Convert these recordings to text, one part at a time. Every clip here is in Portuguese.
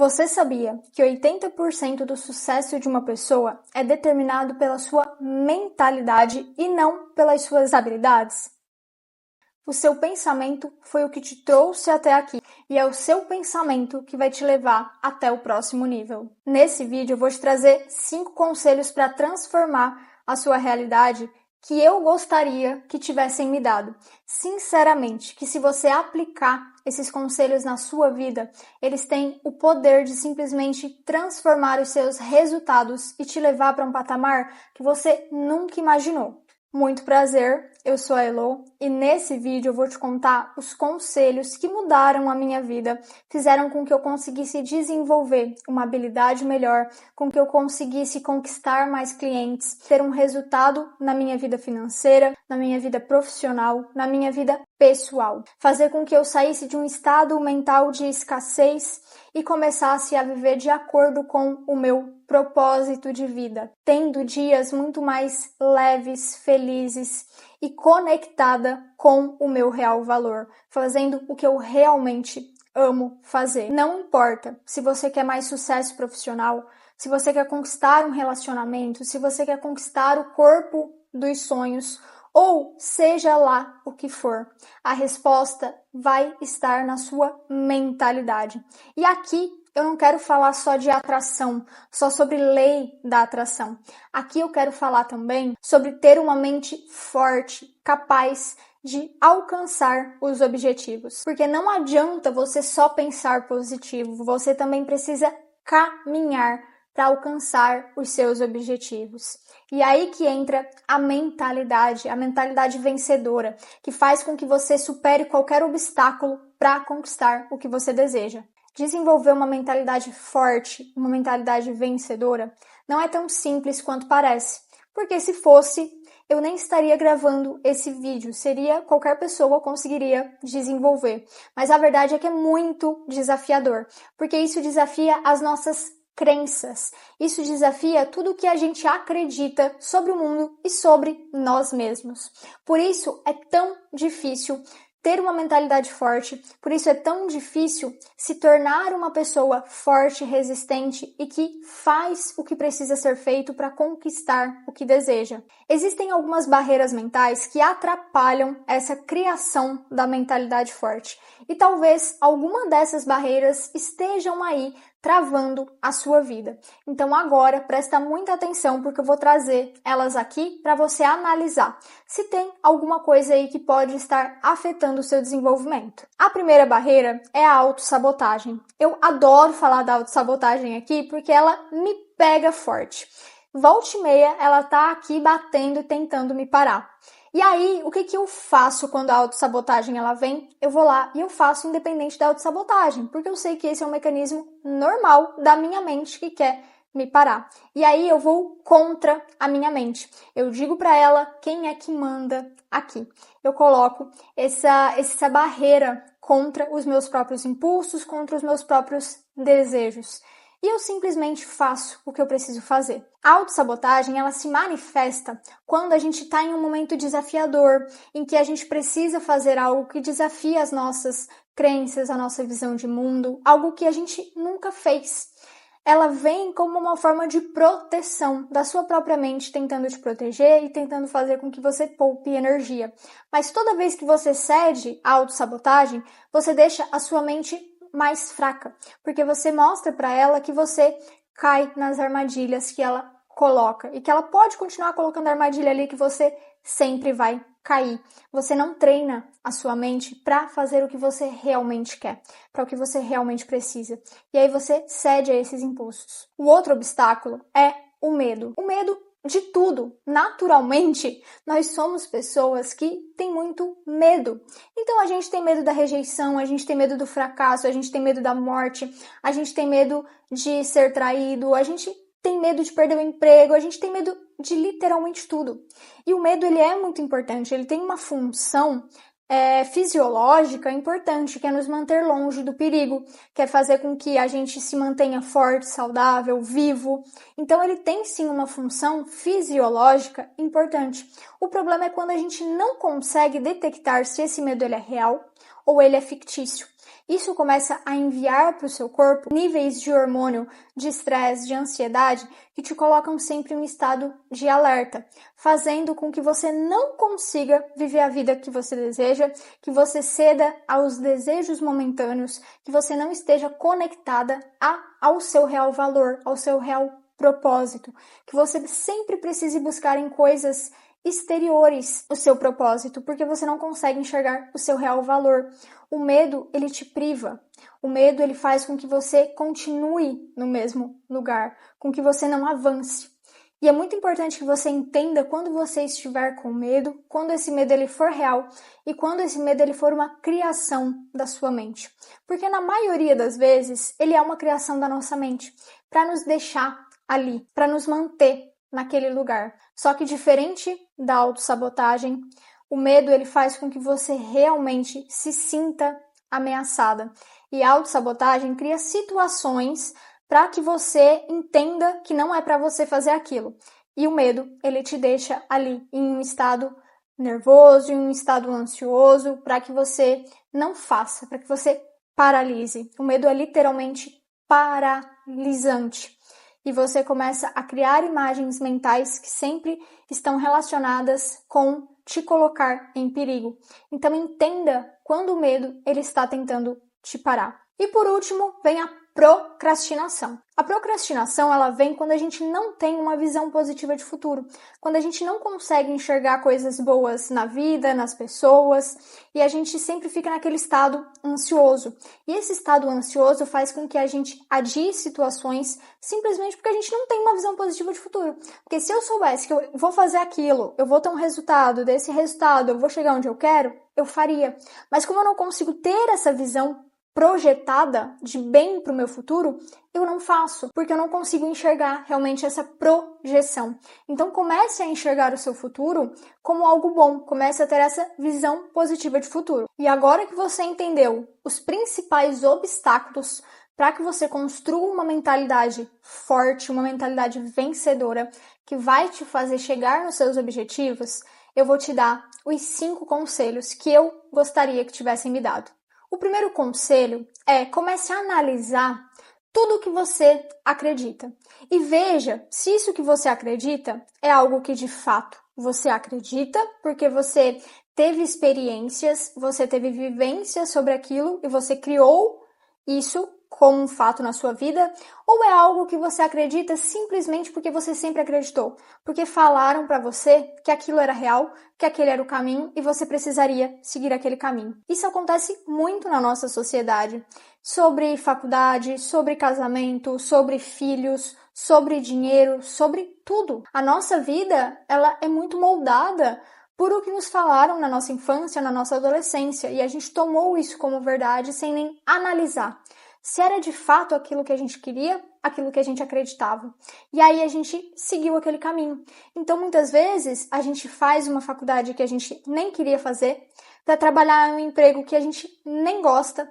Você sabia que 80% do sucesso de uma pessoa é determinado pela sua mentalidade e não pelas suas habilidades? O seu pensamento foi o que te trouxe até aqui e é o seu pensamento que vai te levar até o próximo nível. Nesse vídeo eu vou te trazer 5 conselhos para transformar a sua realidade que eu gostaria que tivessem me dado. Sinceramente, que se você aplicar esses conselhos na sua vida, eles têm o poder de simplesmente transformar os seus resultados e te levar para um patamar que você nunca imaginou. Muito prazer, eu sou a Elo e nesse vídeo eu vou te contar os conselhos que mudaram a minha vida, fizeram com que eu conseguisse desenvolver uma habilidade melhor, com que eu conseguisse conquistar mais clientes, ter um resultado na minha vida financeira, na minha vida profissional, na minha vida pessoal, fazer com que eu saísse de um estado mental de escassez e começasse a viver de acordo com o meu propósito de vida, tendo dias muito mais leves, felizes e conectada com o meu real valor, fazendo o que eu realmente amo fazer. Não importa se você quer mais sucesso profissional, se você quer conquistar um relacionamento, se você quer conquistar o corpo dos sonhos, ou seja lá o que for, a resposta vai estar na sua mentalidade. E aqui eu não quero falar só de atração, só sobre lei da atração. Aqui eu quero falar também sobre ter uma mente forte, capaz de alcançar os objetivos. Porque não adianta você só pensar positivo, você também precisa caminhar para alcançar os seus objetivos. E aí que entra a mentalidade vencedora, que faz com que você supere qualquer obstáculo para conquistar o que você deseja. Desenvolver uma mentalidade forte, uma mentalidade vencedora, não é tão simples quanto parece. Porque se fosse, eu nem estaria gravando esse vídeo, qualquer pessoa conseguiria desenvolver. Mas a verdade é que é muito desafiador, porque isso desafia as nossas crenças. Isso desafia tudo o que a gente acredita sobre o mundo e sobre nós mesmos. Por isso é tão difícil ter uma mentalidade forte, por isso é tão difícil se tornar uma pessoa forte, resistente e que faz o que precisa ser feito para conquistar o que deseja. Existem algumas barreiras mentais que atrapalham essa criação da mentalidade forte e talvez alguma dessas barreiras estejam aí travando a sua vida. Então agora presta muita atenção porque eu vou trazer elas aqui para você analisar se tem alguma coisa aí que pode estar afetando o seu desenvolvimento. A primeira barreira é a autossabotagem. Eu adoro falar da autossabotagem aqui porque ela me pega forte. Volta e meia ela tá aqui batendo e tentando me parar. E aí, o que eu faço quando a autossabotagem ela vem? Eu vou lá e eu faço independente da autossabotagem, porque eu sei que esse é um mecanismo normal da minha mente que quer me parar. E aí eu vou contra a minha mente. Eu digo para ela quem é que manda aqui. Eu coloco essa barreira contra os meus próprios impulsos, contra os meus próprios desejos. E eu simplesmente faço o que eu preciso fazer. A autossabotagem, ela se manifesta quando a gente está em um momento desafiador, em que a gente precisa fazer algo que desafia as nossas crenças, a nossa visão de mundo, algo que a gente nunca fez. Ela vem como uma forma de proteção da sua própria mente, tentando te proteger e tentando fazer com que você poupe energia. Mas toda vez que você cede à autossabotagem, você deixa a sua mente mais fraca, porque você mostra para ela que você cai nas armadilhas que ela coloca e que ela pode continuar colocando a armadilha ali que você sempre vai cair. Você não treina a sua mente para fazer o que você realmente quer, para o que você realmente precisa. E aí você cede a esses impulsos. O outro obstáculo é o medo. O medo de tudo. Naturalmente, nós somos pessoas que têm muito medo. Então, a gente tem medo da rejeição, a gente tem medo do fracasso, a gente tem medo da morte, a gente tem medo de ser traído, a gente tem medo de perder o emprego, a gente tem medo de literalmente tudo. E o medo, ele é muito importante, ele tem uma função fisiológica importante, que é nos manter longe do perigo, que é fazer com que a gente se mantenha forte, saudável, vivo. Então ele tem sim uma função fisiológica importante. O problema é quando a gente não consegue detectar se esse medo ele é real ou ele é fictício. isso começa a enviar para o seu corpo níveis de hormônio, de estresse, de ansiedade, que te colocam sempre em um estado de alerta, fazendo com que você não consiga viver a vida que você deseja, que você ceda aos desejos momentâneos, que você não esteja conectada ao seu real valor, ao seu real propósito, que você sempre precise buscar em coisas exteriores o seu propósito, porque você não consegue enxergar o seu real valor. O medo, ele te priva. O medo, ele faz com que você continue no mesmo lugar, com que você não avance. E é muito importante que você entenda quando você estiver com medo, quando esse medo ele for real e quando esse medo ele for uma criação da sua mente. Porque na maioria das vezes, ele é uma criação da nossa mente, para nos deixar ali, para nos manter naquele lugar. Só que diferente da autossabotagem, o medo ele faz com que você realmente se sinta ameaçada. E a autossabotagem cria situações para que você entenda que não é para você fazer aquilo. E o medo, ele te deixa ali em um estado nervoso, em um estado ansioso, para que você não faça, para que você paralise. O medo é literalmente paralisante. E você começa a criar imagens mentais que sempre estão relacionadas com te colocar em perigo. Então entenda quando o medo ele está tentando te parar. E por último, vem a procrastinação. A procrastinação, ela vem quando a gente não tem uma visão positiva de futuro, quando a gente não consegue enxergar coisas boas na vida, nas pessoas, e a gente sempre fica naquele estado ansioso. E esse estado ansioso faz com que a gente adie situações simplesmente porque a gente não tem uma visão positiva de futuro. Porque se eu soubesse que eu vou fazer aquilo, eu vou ter um resultado, desse resultado eu vou chegar onde eu quero, eu faria. Mas como eu não consigo ter essa visão projetada de bem para o meu futuro, eu não faço, porque eu não consigo enxergar realmente essa projeção. Então comece a enxergar o seu futuro como algo bom, comece a ter essa visão positiva de futuro. E agora que você entendeu os principais obstáculos para que você construa uma mentalidade forte, uma mentalidade vencedora, que vai te fazer chegar nos seus objetivos, eu vou te dar os 5 conselhos que eu gostaria que tivessem me dado. O primeiro conselho é comece a analisar tudo o que você acredita e veja se isso que você acredita é algo que de fato você acredita, porque você teve experiências, você teve vivências sobre aquilo e você criou isso como um fato na sua vida, ou é algo que você acredita simplesmente porque você sempre acreditou, porque falaram para você que aquilo era real, que aquele era o caminho e você precisaria seguir aquele caminho. Isso acontece muito na nossa sociedade, sobre faculdade, sobre casamento, sobre filhos, sobre dinheiro, sobre tudo. A nossa vida, ela é muito moldada por o que nos falaram na nossa infância, na nossa adolescência, e a gente tomou isso como verdade sem nem analisar se era de fato aquilo que a gente queria, aquilo que a gente acreditava. E aí a gente seguiu aquele caminho. Então, muitas vezes, a gente faz uma faculdade que a gente nem queria fazer, para trabalhar em um emprego que a gente nem gosta,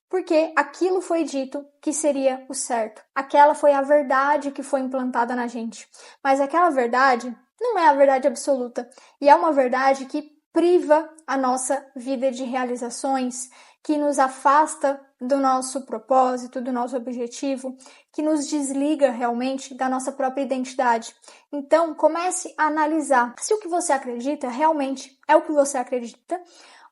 porque aquilo foi dito que seria o certo. Aquela foi a verdade que foi implantada na gente. Mas aquela verdade não é a verdade absoluta. E é uma verdade que priva a nossa vida de realizações, que nos afasta do nosso propósito, do nosso objetivo, que nos desliga realmente da nossa própria identidade. Então, comece a analisar se o que você acredita realmente é o que você acredita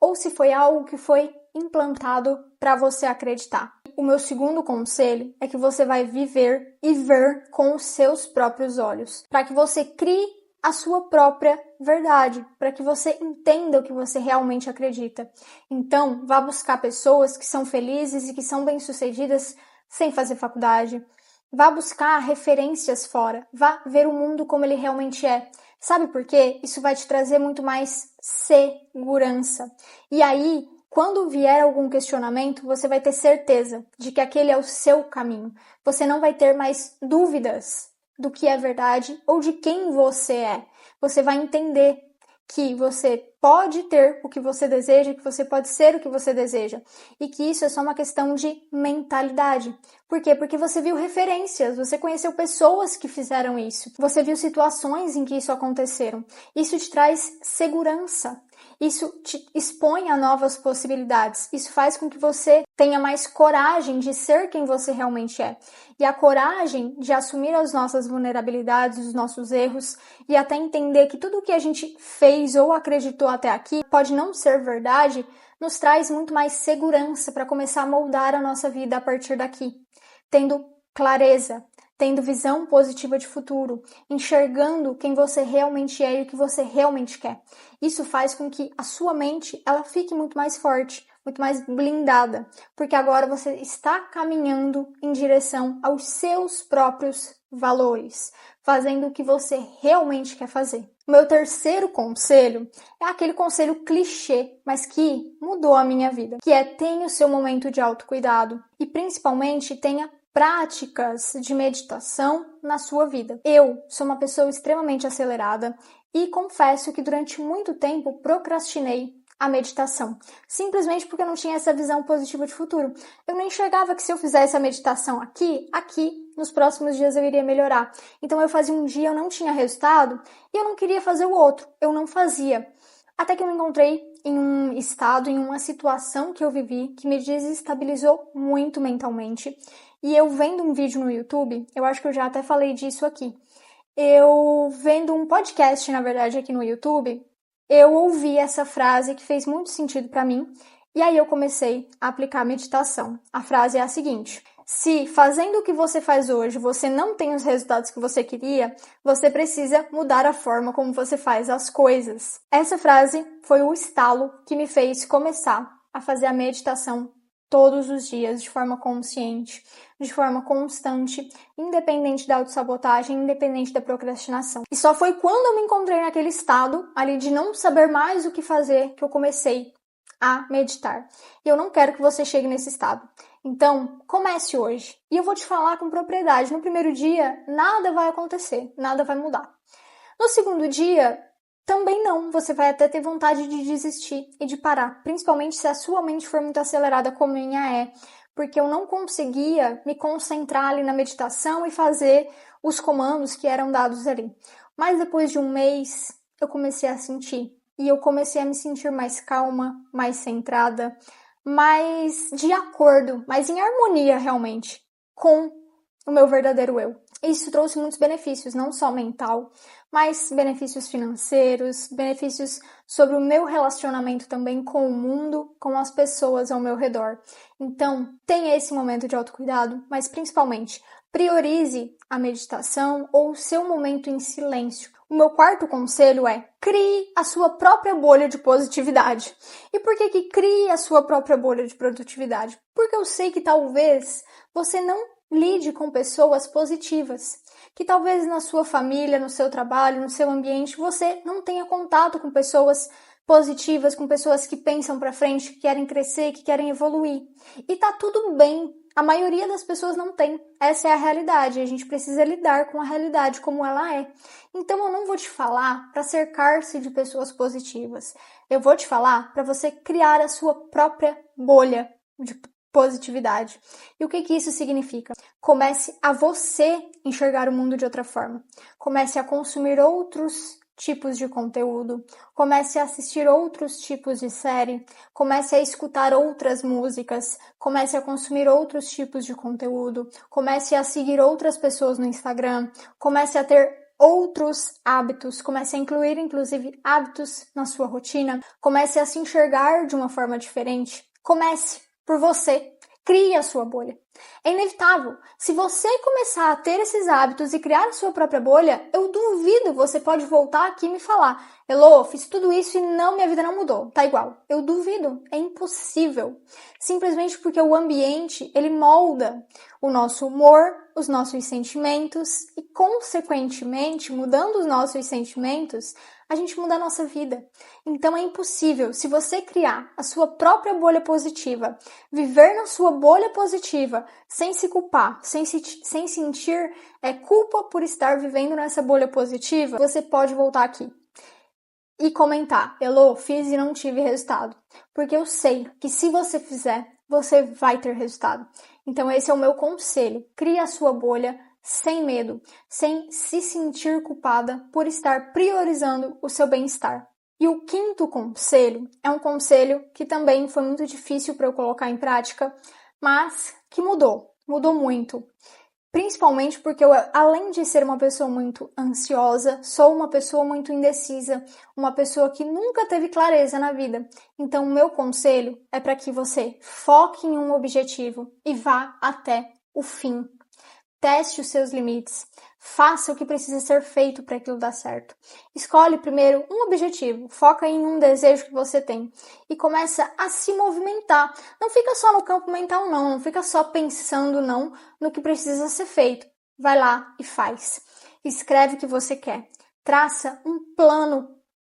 ou se foi algo que foi implantado para você acreditar. O meu segundo conselho é que você vai viver e ver com os seus próprios olhos, para que você crie a sua própria verdade, para que você entenda o que você realmente acredita. Então, vá buscar pessoas que são felizes e que são bem-sucedidas sem fazer faculdade. Vá buscar referências fora. Vá ver o mundo como ele realmente é. Sabe por quê? Isso vai te trazer muito mais segurança. E aí, quando vier algum questionamento, você vai ter certeza de que aquele é o seu caminho. Você não vai ter mais dúvidas do que é verdade ou de quem você é. Você vai entender que você pode ter o que você deseja, que você pode ser o que você deseja. E que isso é só uma questão de mentalidade. Por quê? Porque você viu referências, você conheceu pessoas que fizeram isso. Você viu situações em que isso aconteceram. Isso te traz segurança. Isso te expõe a novas possibilidades. Isso faz com que você tenha mais coragem de ser quem você realmente é. E a coragem de assumir as nossas vulnerabilidades, os nossos erros e até entender que tudo o que a gente fez ou acreditou até aqui pode não ser verdade, nos traz muito mais segurança para começar a moldar a nossa vida a partir daqui. Tendo clareza, tendo visão positiva de futuro, enxergando quem você realmente é e o que você realmente quer. Isso faz com que a sua mente ela fique muito mais forte, muito mais blindada, porque agora você está caminhando em direção aos seus próprios valores, fazendo o que você realmente quer fazer. O meu terceiro conselho é aquele conselho clichê, mas que mudou a minha vida, que é tenha o seu momento de autocuidado e principalmente tenha práticas de meditação na sua vida. Eu sou uma pessoa extremamente acelerada e confesso que durante muito tempo procrastinei a meditação, simplesmente porque eu não tinha essa visão positiva de futuro. Eu não enxergava que se eu fizesse a meditação aqui, nos próximos dias eu iria melhorar. Então eu fazia um dia, eu não tinha resultado e eu não queria fazer o outro, eu não fazia. Até que eu me encontrei em um estado, em uma situação que eu vivi que me desestabilizou muito mentalmente. E eu vendo um vídeo no YouTube, eu acho que eu já até falei disso aqui. Eu vendo um podcast, na verdade, aqui no YouTube, eu ouvi essa frase que fez muito sentido para mim. E aí eu comecei a aplicar a meditação. A frase é a seguinte: se fazendo o que você faz hoje você não tem os resultados que você queria, você precisa mudar a forma como você faz as coisas. Essa frase foi o estalo que me fez começar a fazer a meditação todos os dias, de forma consciente, de forma constante, independente da autossabotagem, independente da procrastinação. E só foi quando eu me encontrei naquele estado ali de não saber mais o que fazer que eu comecei a meditar. E eu não quero que você chegue nesse estado. Então, comece hoje. E eu vou te falar com propriedade. No primeiro dia, nada vai acontecer, nada vai mudar. No segundo dia, também não. Você vai até ter vontade de desistir e de parar. Principalmente se a sua mente for muito acelerada como a minha é. Porque eu não conseguia me concentrar ali na meditação e fazer os comandos que eram dados ali. Mas depois de um mês, eu comecei a sentir. E eu comecei a me sentir mais calma, mais centrada, mais de acordo, mais em harmonia realmente com o meu verdadeiro eu. Isso trouxe muitos benefícios, não só mental, mas benefícios financeiros, benefícios sobre o meu relacionamento também com o mundo, com as pessoas ao meu redor. Então, tenha esse momento de autocuidado, mas principalmente, priorize a meditação ou o seu momento em silêncio. O meu quarto conselho é: crie a sua própria bolha de positividade. E por que crie a sua própria bolha de produtividade? Porque eu sei que talvez você não lide com pessoas positivas, que talvez na sua família, no seu trabalho, no seu ambiente, você não tenha contato com pessoas positivas, com pessoas que pensam para frente, que querem crescer, que querem evoluir. E tá tudo bem. A maioria das pessoas não tem. Essa é a realidade. A gente precisa lidar com a realidade como ela é. Então eu não vou te falar para cercar-se de pessoas positivas. Eu vou te falar para você criar a sua própria bolha de positividade. E o que isso significa? Comece a você enxergar o mundo de outra forma. Comece a consumir outros tipos de conteúdo, comece a assistir outros tipos de série, comece a escutar outras músicas, comece a consumir outros tipos de conteúdo, comece a seguir outras pessoas no Instagram, comece a ter outros hábitos, comece a incluir inclusive hábitos na sua rotina, comece a se enxergar de uma forma diferente, comece por você. Crie a sua bolha. É inevitável. Se você começar a ter esses hábitos e criar a sua própria bolha, eu duvido você pode voltar aqui e me falar: Elô, fiz tudo isso e minha vida não mudou. Tá igual. Eu duvido. É impossível. Simplesmente porque o ambiente, ele molda o nosso humor, os nossos sentimentos e, consequentemente, mudando os nossos sentimentos, a gente muda a nossa vida. Então é impossível, se você criar a sua própria bolha positiva, viver na sua bolha positiva, sem se culpar, sem sentir culpa por estar vivendo nessa bolha positiva, você pode voltar aqui e comentar: Elô, fiz e não tive resultado. Porque eu sei que se você fizer, você vai ter resultado. Então esse é o meu conselho. Crie a sua bolha sem medo, sem se sentir culpada por estar priorizando o seu bem-estar. E o quinto conselho é um conselho que também foi muito difícil para eu colocar em prática, mas que mudou muito. Principalmente porque eu, além de ser uma pessoa muito ansiosa, sou uma pessoa muito indecisa, uma pessoa que nunca teve clareza na vida. Então, o meu conselho é para que você foque em um objetivo e vá até o fim. Teste os seus limites. Faça o que precisa ser feito para aquilo dar certo. Escolhe primeiro um objetivo, foca em um desejo que você tem e começa a se movimentar. Não fica só no campo mental, não fica só pensando não no que precisa ser feito. Vai lá e faz. Escreve o que você quer. Traça um plano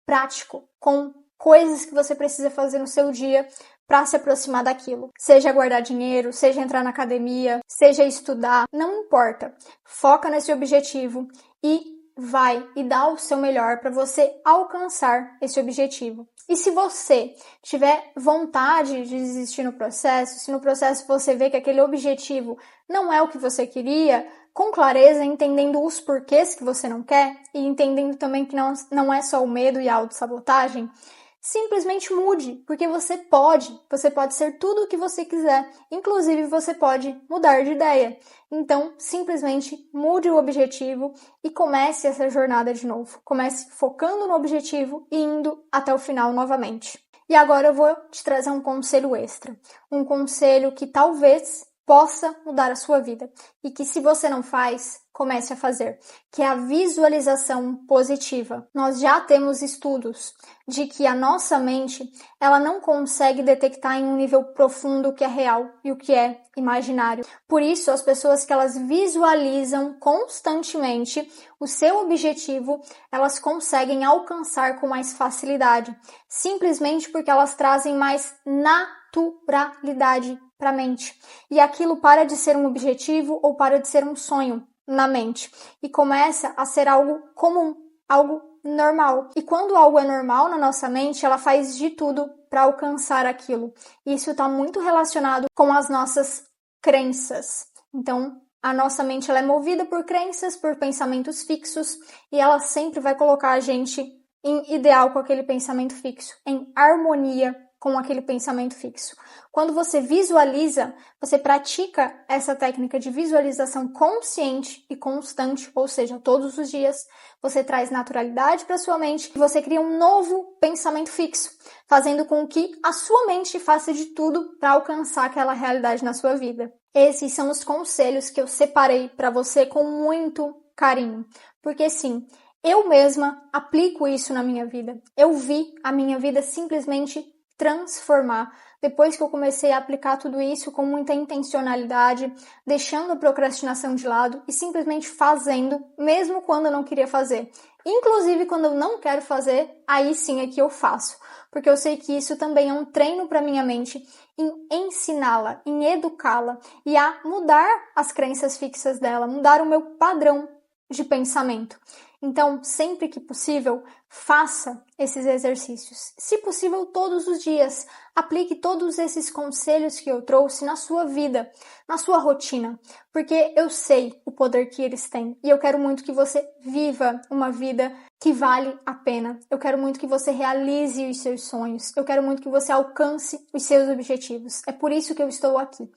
prático com coisas que você precisa fazer no seu dia para se aproximar daquilo. Seja guardar dinheiro, seja entrar na academia, seja estudar, não importa. Foca nesse objetivo e vai e dá o seu melhor para você alcançar esse objetivo. E se você tiver vontade de desistir no processo, se no processo você vê que aquele objetivo não é o que você queria, com clareza, entendendo os porquês que você não quer e entendendo também que não é só o medo e a autossabotagem, simplesmente mude, porque você pode ser tudo o que você quiser, inclusive você pode mudar de ideia. Então, simplesmente mude o objetivo e comece essa jornada de novo. Comece focando no objetivo e indo até o final novamente. E agora eu vou te trazer um conselho extra, um conselho que talvez possa mudar a sua vida e que, se você não faz, comece a fazer, que é a visualização positiva. Nós já temos estudos de que a nossa mente, ela não consegue detectar em um nível profundo o que é real e o que é imaginário. Por isso, as pessoas que elas visualizam constantemente o seu objetivo, elas conseguem alcançar com mais facilidade, simplesmente porque elas trazem mais naturalidade para a mente. E aquilo para de ser um objetivo ou para de ser um sonho na mente e começa a ser algo comum, algo normal. E quando algo é normal na nossa mente, ela faz de tudo para alcançar aquilo. E isso está muito relacionado com as nossas crenças. Então, a nossa mente ela é movida por crenças, por pensamentos fixos, e ela sempre vai colocar a gente em ideal com aquele pensamento fixo, em harmonia com aquele pensamento fixo. Quando você visualiza, você pratica essa técnica de visualização consciente e constante, ou seja, todos os dias, você traz naturalidade para sua mente e você cria um novo pensamento fixo, fazendo com que a sua mente faça de tudo para alcançar aquela realidade na sua vida. Esses são os conselhos que eu separei para você com muito carinho, porque sim, eu mesma aplico isso na minha vida. Eu vi a minha vida simplesmente transformar depois que eu comecei a aplicar tudo isso com muita intencionalidade, deixando a procrastinação de lado e simplesmente fazendo, mesmo quando eu não queria fazer. Inclusive, quando eu não quero fazer, aí sim é que eu faço, porque eu sei que isso também é um treino para minha mente em ensiná-la, em educá-la e a mudar as crenças fixas dela, mudar o meu padrão de pensamento. Então, sempre que possível, faça esses exercícios. Se possível, todos os dias. Aplique todos esses conselhos que eu trouxe na sua vida, na sua rotina, porque eu sei o poder que eles têm e eu quero muito que você viva uma vida que vale a pena. Eu quero muito que você realize os seus sonhos. Eu quero muito que você alcance os seus objetivos. É por isso que eu estou aqui.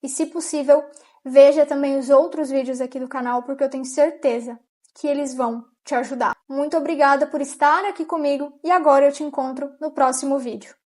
E, se possível, veja também os outros vídeos aqui do canal, porque eu tenho certeza que eles vão te ajudar. Muito obrigada por estar aqui comigo e agora eu te encontro no próximo vídeo.